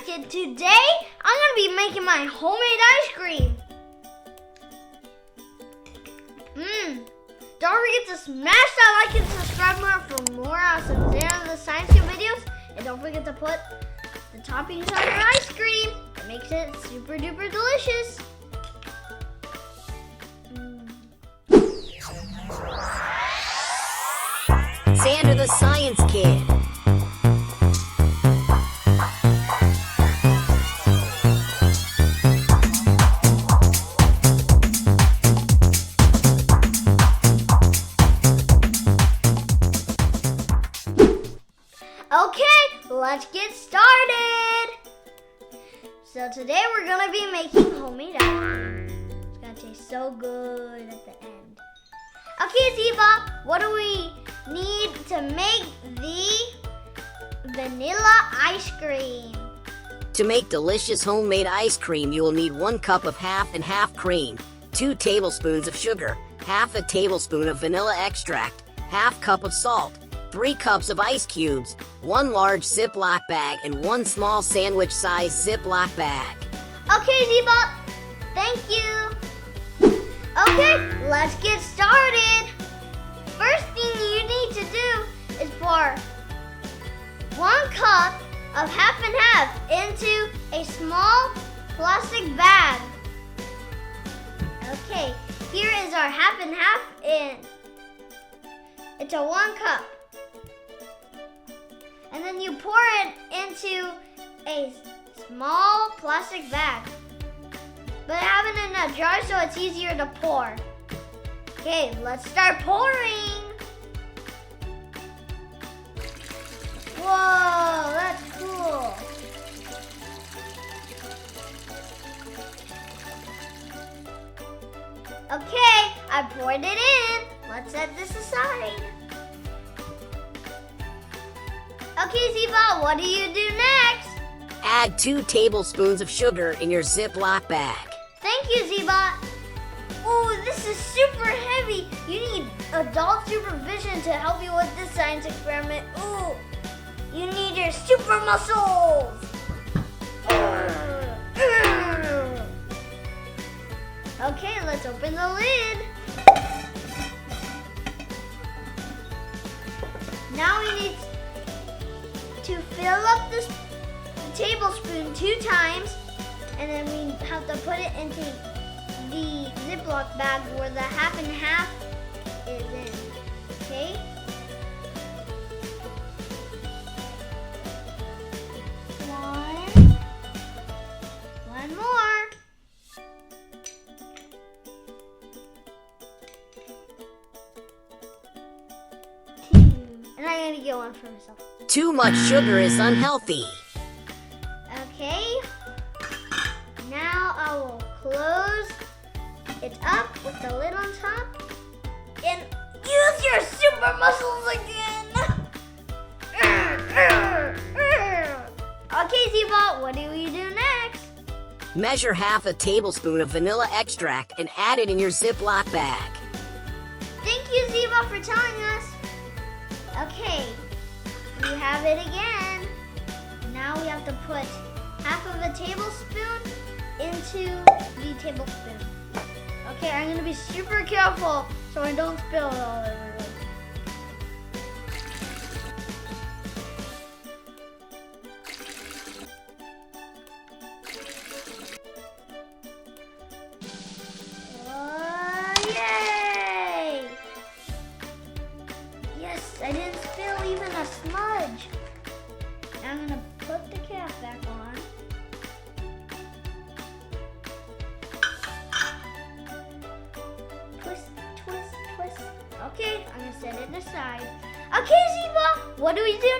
Kid. Today, I'm going to be making my homemade ice cream. Don't forget to smash that like and subscribe for more awesome Zander The Science Kid videos. And don't forget to put the toppings on your ice cream. It makes it super duper delicious. Zander The Science Kid. Okay, let's get started. So today we're gonna be making homemade ice cream. It's gonna taste so good at the end. Okay, Ziva, what do we need to make the vanilla ice cream? To make delicious homemade ice cream, you will need 1 cup of half and half cream, 2 tablespoons of sugar, half a tablespoon of vanilla extract, half cup of salt, 3 cups of ice cubes, 1 large Ziploc bag, and 1 small sandwich-sized Ziploc bag. Okay, Ziva, thank you. Okay, let's get started. First thing you need to do is pour 1 cup of half and half into a small plastic bag. Okay, here is our half and half into 1 cup. And then you pour it into a small plastic bag. But have it in a jar so it's easier to pour. Okay, let's start pouring. Whoa, that's cool. Okay, I poured it in. Let's set this aside. Okay, Ziva, what do you do next? Add 2 tablespoons of sugar in your Ziploc bag. Thank you, Ziva. Ooh, this is super heavy. You need adult supervision to help you with this science experiment. Ooh, you need your super muscles. Okay, let's open the lid. Now we need to fill up this tablespoon 2 times, and then we have to put it into the Ziploc bag where the half and half is in. Okay? One more. 2. And I'm gonna get one for myself. Too much sugar is unhealthy. Okay. Now I will close it up with the lid on top and use your super muscles again. Okay, Ziva, what do we do next? Measure half a tablespoon of vanilla extract and add it in your Ziploc bag. Thank you, Ziva, for telling us. Okay, we have it again. Now we have to put half of a tablespoon into the tablespoon. Okay, I'm gonna be super careful so I don't spill it all over. Yay! Yes, I didn't spill even a smudge. Now I'm gonna put the cap back on. Twist, twist, twist. Okay, I'm gonna set it aside. Okay, Ziva, what do we do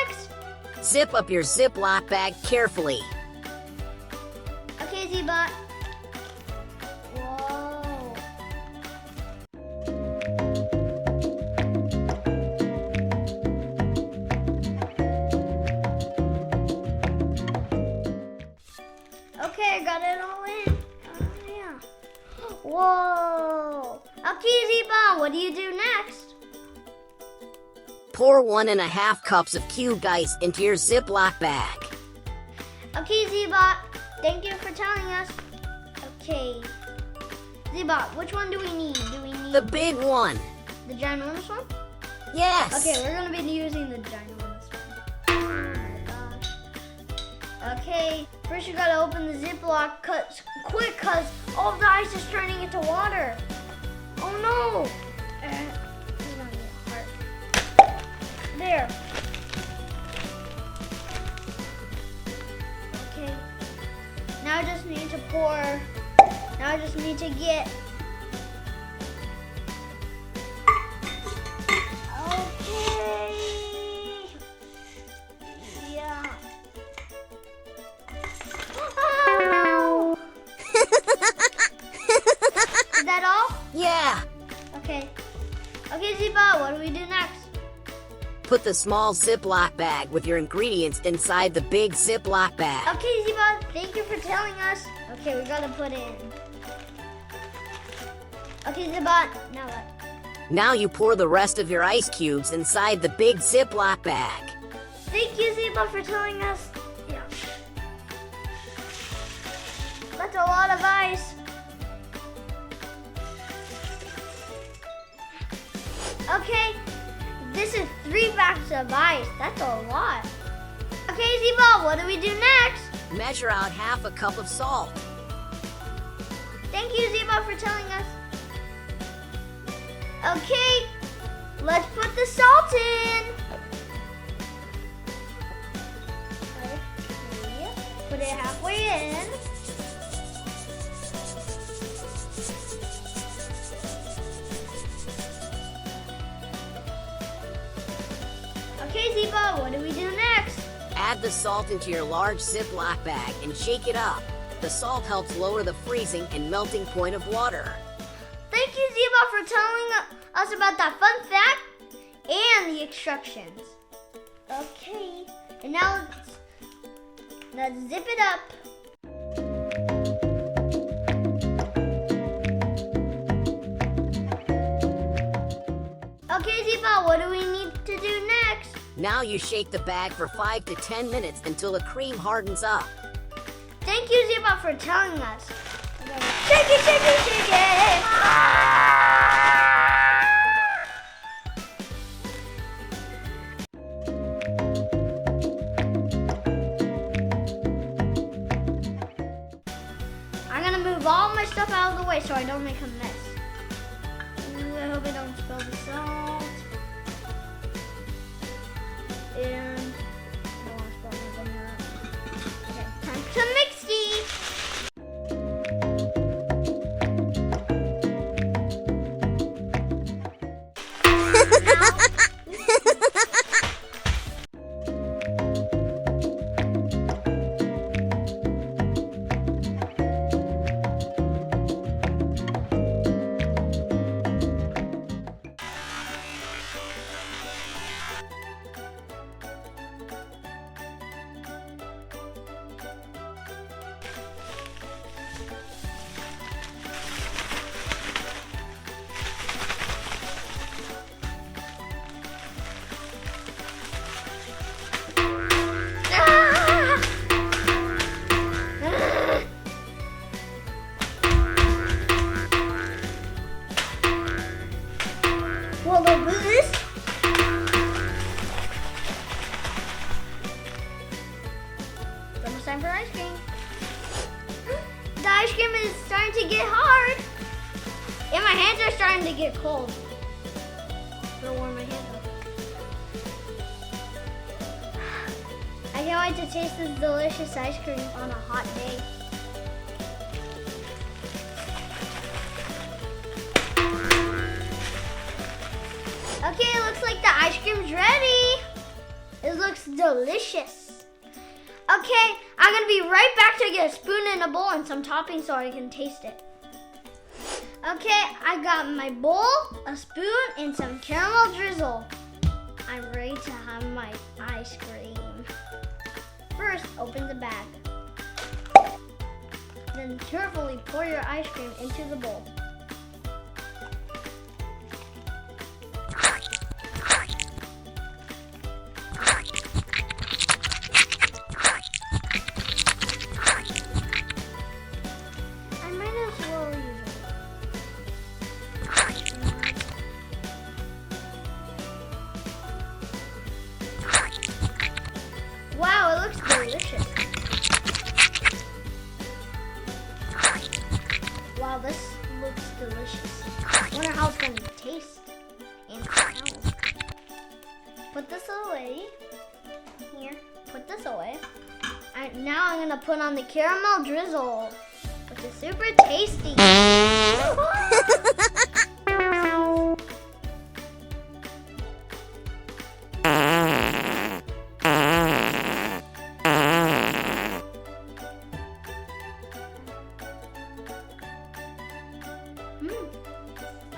next? Zip up your Ziploc bag carefully. Okay, Ziva. Whoa. Okay, I got it all in. Yeah. Whoa. Okay, Ziva, what do you do next? Pour 1.5 cups of cubed ice into your Ziploc bag. Okay, Zebot, thank you for telling us. Okay, Zebot, which one do we need? Do we need The big one. the ginormous one? Yes. Okay, we're gonna be using the ginormous one. Oh my gosh. Okay, first you gotta open the Ziploc quick, cause all of the ice is turning into water. Oh no! This is gonna get hard. There. Okay. Now I just need to pour. Now I just need to get. Okay. Yeah. Ow! Is that all? Yeah. Okay. Okay, Ziba, what do we do next? Put the small Ziploc bag with your ingredients inside the big Ziploc bag. Okay, Ziba, thank you for telling us. Okay, we gotta put in. Okay, Ziba, now what? Now you pour the rest of your ice cubes inside the big Ziploc bag. Thank you, Ziba, for telling us. Yeah. That's a lot of ice. Okay, this is 3 bags of ice. That's a lot. Okay, Ziba, what do we do next? Measure out half a cup of salt. Thank you, Ziba, for telling us. Okay, let's put the salt in. Okay, put it halfway in. Okay, Ziba, what do we do next? Add the salt into your large Ziploc bag and shake it up. The salt helps lower the freezing and melting point of water. Thank you, Ziba, for telling us about that fun fact and the instructions. Okay, and now let's zip it up. Okay, Ziba, what do we need to do next? Now you shake the bag for 5 to 10 minutes until the cream hardens up. Thank you, Ziba, for telling us. Okay. Shake it, shake it, shake it. I'm gonna move all my stuff out of the way so I don't make a mess. Ooh, I hope I don't spill the salt. And I don't want to spill the vanilla. Okay, time to mix these. Well, look at this. It's almost time for ice cream. The ice cream is starting to get hard. And my hands are starting to get cold. I'm gonna warm my hands up. I can't wait to taste this delicious ice cream on a hot day. Okay, it looks like the ice cream's ready. It looks delicious. Okay, I'm gonna be right back to get a spoon and a bowl and some toppings so I can taste it. Okay, I got my bowl, a spoon, and some caramel drizzle. I'm ready to have my ice cream. First, open the bag. Then carefully pour your ice cream into the bowl. delicious. Wow, this looks delicious. I wonder how it's going to taste and smell. Put this away. Here, put this away. Now I'm going to put on the caramel drizzle, which is super tasty.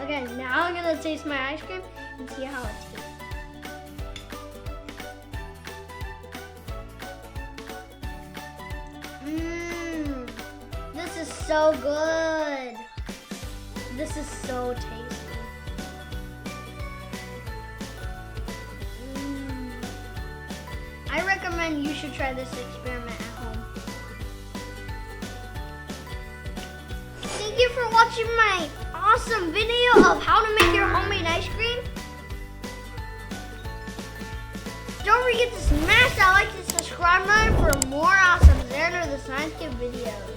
Okay, now I'm gonna taste my ice cream and see how it tastes. This is so good. This is so tasty. I recommend you should try this experiment at home. Thank you for watching my awesome video of how to make your homemade ice cream. Don't forget to smash that like and subscribe button for more awesome Zander The Science Kid videos.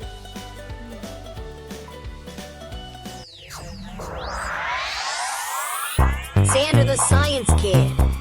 Zander the Science Kid.